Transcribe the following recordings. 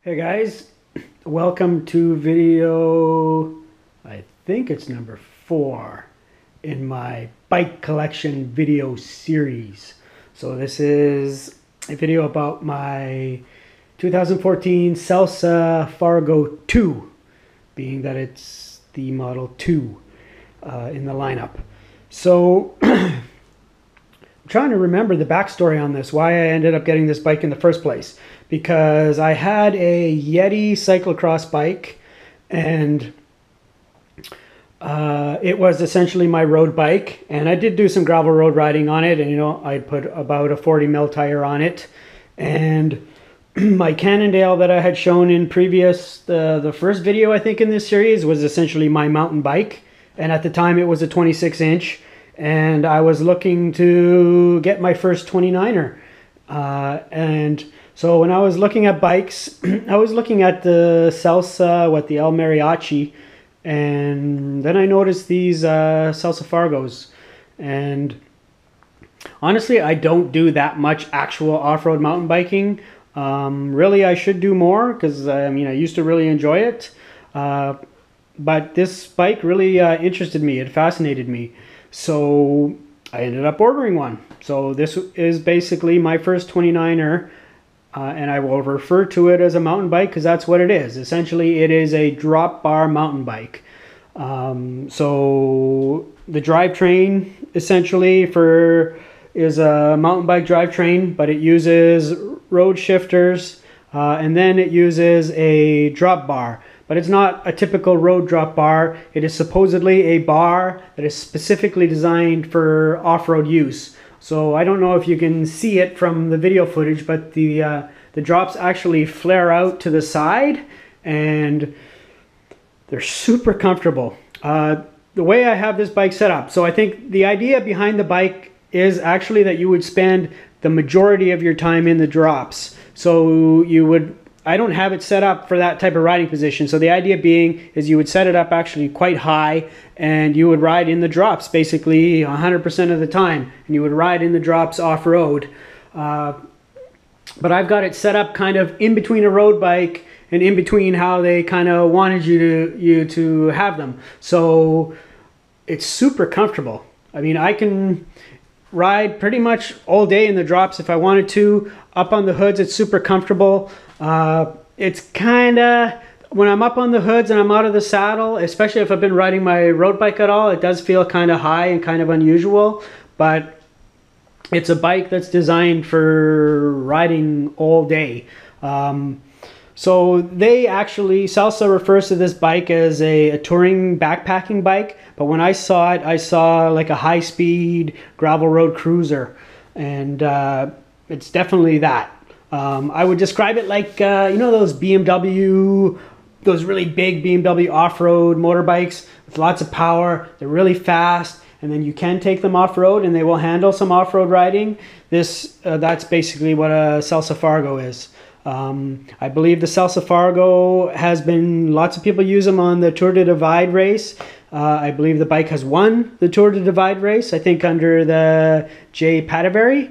Hey guys, welcome to video, I think it's number 4 in my bike collection video series. So this is a video about my 2014 Salsa Fargo 2, being that it's the Model 2 in the lineup. So I'm trying to remember the backstory on this, why I ended up getting this bike in the first place. Because I had a Yeti cyclocross bike, and it was essentially my road bike, and I did do some gravel road riding on it, and I put about a 40 mil tire on it, and my Cannondale that I had shown in previous, the first video I think in this series, was essentially my mountain bike, and at the time it was a 26-inch, and I was looking to get my first 29er, and so when I was looking at bikes, I was looking at the Salsa, the El Mariachi, and then I noticed these Salsa Fargos. And honestly, I don't do that much actual off-road mountain biking. Really, I should do more because, I used to really enjoy it. But this bike really interested me. It fascinated me. So I ended up ordering one. So this is basically my first 29er. And I will refer to it as a mountain bike because that's what it is. Essentially, it is a drop bar mountain bike. So the drivetrain essentially is a mountain bike drivetrain, but it uses road shifters, and then it uses a drop bar. But it's not a typical road drop bar. It is supposedly a bar that is specifically designed for off-road use. So I don't know if you can see it from the video footage, but the drops actually flare out to the side, and they're super comfortable. The way I have this bike set up, so I think the idea behind the bike is actually that you would spend the majority of your time in the drops. So I don't have it set up for that type of riding position. So the idea being is you would set it up actually quite high, and you would ride in the drops basically 100% of the time, and you would ride in the drops off-road. But I've got it set up kind of in between a road bike and in between how they kind of wanted you to have them. So it's super comfortable. I can ride pretty much all day in the drops if I wanted to. Up on the hoods, it's super comfortable. It's kind of, when I'm up on the hoods and I'm out of the saddle, especially if I've been riding my road bike at all, it does feel kind of high and kind of unusual, but it's a bike that's designed for riding all day. So Salsa refers to this bike as a touring backpacking bike, but when I saw it, I saw like a high-speed gravel road cruiser, and it's definitely that. I would describe it like, those BMW, those really big BMW off-road motorbikes with lots of power. They're really fast, and then you can take them off-road and they will handle some off-road riding. That's basically what a Salsa Fargo is. I believe the Salsa Fargo lots of people use them on the Tour de Divide race. I believe the bike has won the Tour de Divide race, I think under the Jay Padavari.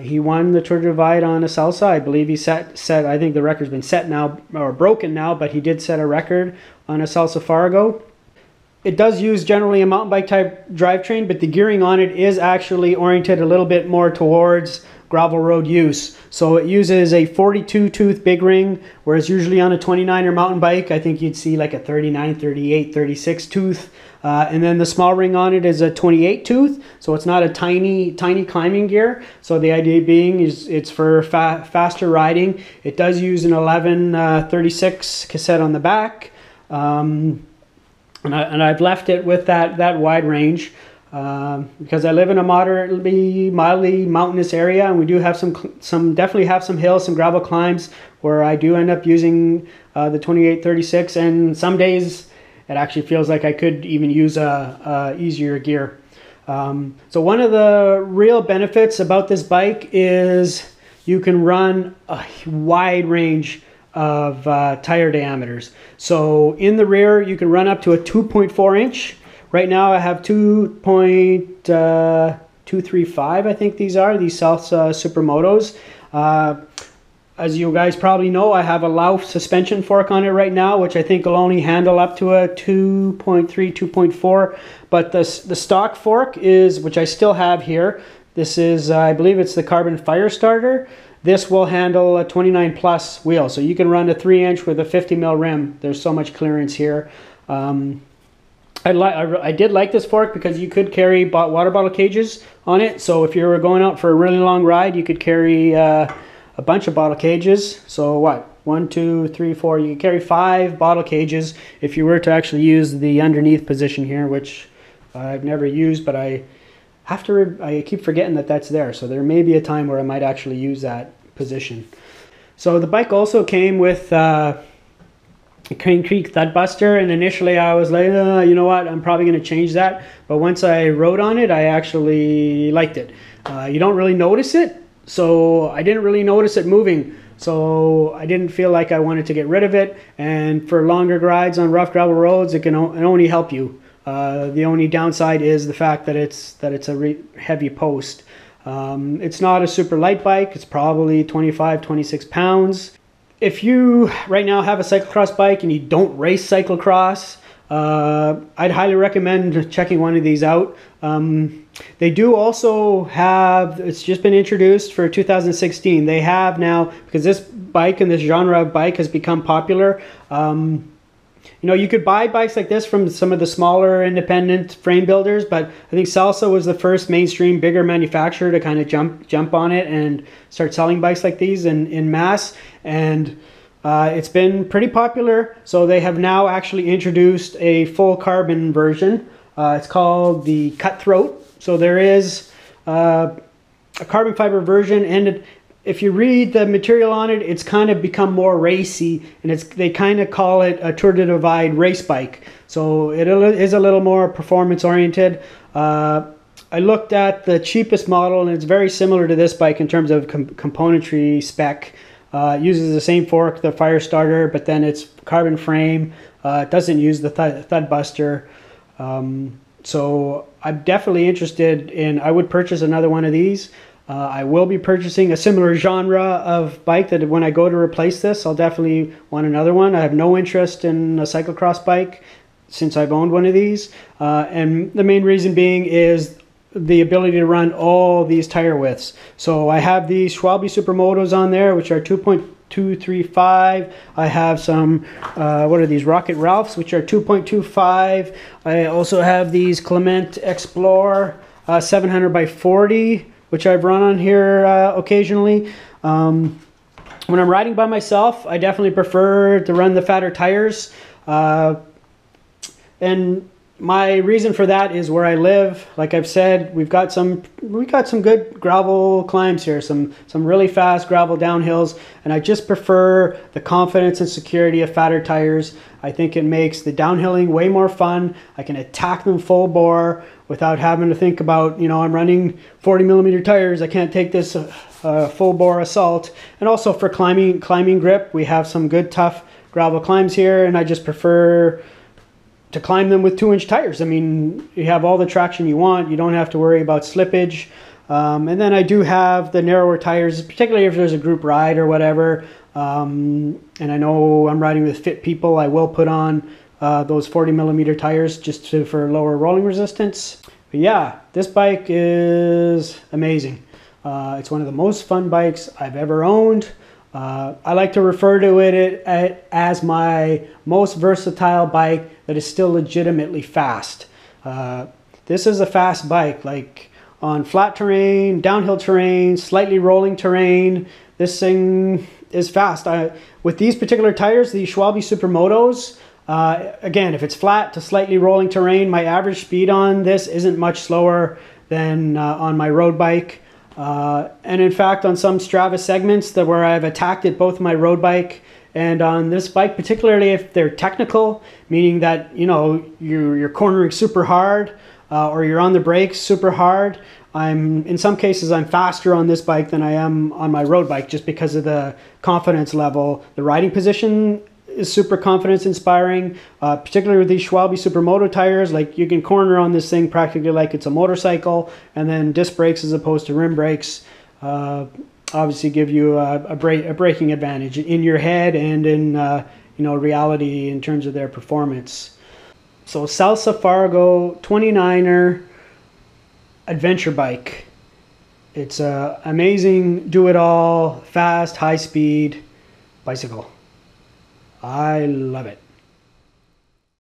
He won the Tour de Divide on a Salsa. I believe he set, I think the record's been set now, or broken now, but he did set a record on a Salsa Fargo. It does use generally a mountain bike type drivetrain, but the gearing on it is actually oriented a little bit more towards gravel road use. So it uses a 42 tooth big ring, whereas usually on a 29er mountain bike, I think you'd see like a 39, 38, 36 tooth. And then the small ring on it is a 28 tooth, so it's not a tiny climbing gear. So the idea being is it's for faster riding. It does use an 1136 cassette on the back, and I've left it with that wide range because I live in a mildly mountainous area, and we do have definitely have some hills, some gravel climbs where I do end up using the 2836, and some days it actually feels like I could even use a easier gear. So one of the real benefits about this bike is you can run a wide range of tire diameters. So in the rear, you can run up to a 2.4 inch. Right now I have 2.235, I think these Salsa Supermotos. as you guys probably know, I have a Lauf suspension fork on it right now, which I think will only handle up to a 2.3, 2.4. But the stock fork is, which I still have here, this is, I believe it's the Carbon Fire Starter. This will handle a 29 plus wheel. So you can run a 3-inch with a 50 mil rim. There's so much clearance here. I did like this fork because you could carry water bottle cages on it. So if you were going out for a really long ride, you could carry a bunch of bottle cages. So what? 1, 2, 3, 4. You could carry 5 bottle cages if you were to actually use the underneath position here, which I've never used, but I keep forgetting that that's there. So there may be a time where I might actually use that position. So the bike also came with a Crane Creek Thud Buster, and initially I was like, you know what, I'm probably going to change that. But once I rode on it, I actually liked it. You don't really notice it, so I didn't really notice it moving. So I didn't feel like I wanted to get rid of it. And for longer rides on rough gravel roads, it can only help you. The only downside is the fact that it's a heavy post. It's not a super light bike. It's probably 25, 26 pounds. If you right now have a cyclocross bike and you don't race cyclocross, I'd highly recommend checking one of these out. They do also have, it's just been introduced for 2016. They have now, because this bike and this genre of bike has become popular, you know, you could buy bikes like this from some of the smaller independent frame builders, but I think Salsa was the first mainstream bigger manufacturer to kind of jump on it and start selling bikes like these in mass. And it's been pretty popular. So they have now actually introduced a full carbon version. It's called the Cutthroat. So there is a carbon fiber version, and if you read the material on it, it's kind of become more racy, and they kind of call it a Tour de Divide race bike. So it is a little more performance oriented. I looked at the cheapest model, and it's very similar to this bike in terms of componentry spec. It uses the same fork, the fire starter, but then it's carbon frame. It doesn't use the thud buster. So I'm definitely interested in, I would purchase another one of these. I will be purchasing a similar genre of bike that when I go to replace this, I'll definitely want another one. I have no interest in a cyclocross bike since I've owned one of these. And the main reason being is the ability to run all these tire widths. So I have these Schwalbe Supermotos on there, which are 2.235. I have some, what are these, Rocket Ralphs, which are 2.25. I also have these Clement Explorer 700 by 40. Which I've run on here occasionally. When I'm riding by myself, I definitely prefer to run the fatter tires. And my reason for that is where I live. Like I've said, we got some good gravel climbs here, some really fast gravel downhills, and I just prefer the confidence and security of fatter tires. I think it makes the downhilling way more fun. I can attack them full bore without having to think about, you know, I'm running 40 millimeter tires, I can't take this full bore assault. And also for climbing grip, we have some good tough gravel climbs here, and I just prefer to climb them with 2-inch tires. I mean, you have all the traction you want. You don't have to worry about slippage. And then I do have the narrower tires, particularly if there's a group ride or whatever. And I know I'm riding with fit people. I will put on those 40 millimeter tires just for lower rolling resistance. But yeah, this bike is amazing. It's one of the most fun bikes I've ever owned. I like to refer to it as my most versatile bike that is still legitimately fast. This is a fast bike, like on flat terrain, downhill terrain, slightly rolling terrain. This thing is fast. With these particular tires, the Schwalbe Supermotos, again, if it's flat to slightly rolling terrain, my average speed on this isn't much slower than on my road bike. And in fact, on some Strava segments where I've attacked it, both my road bike and on this bike, particularly if they're technical, meaning that, you know, you're cornering super hard or you're on the brakes super hard. In some cases, I'm faster on this bike than I am on my road bike just because of the confidence level. The riding position is super confidence inspiring, particularly with these Schwalbe Supermoto tires. Like, you can corner on this thing practically like it's a motorcycle, and then disc brakes as opposed to rim brakes. obviously give you a braking advantage in your head and in reality in terms of their performance. So Salsa Fargo 29er adventure bike. It's a amazing, do-it-all, fast, high-speed bicycle. I love it.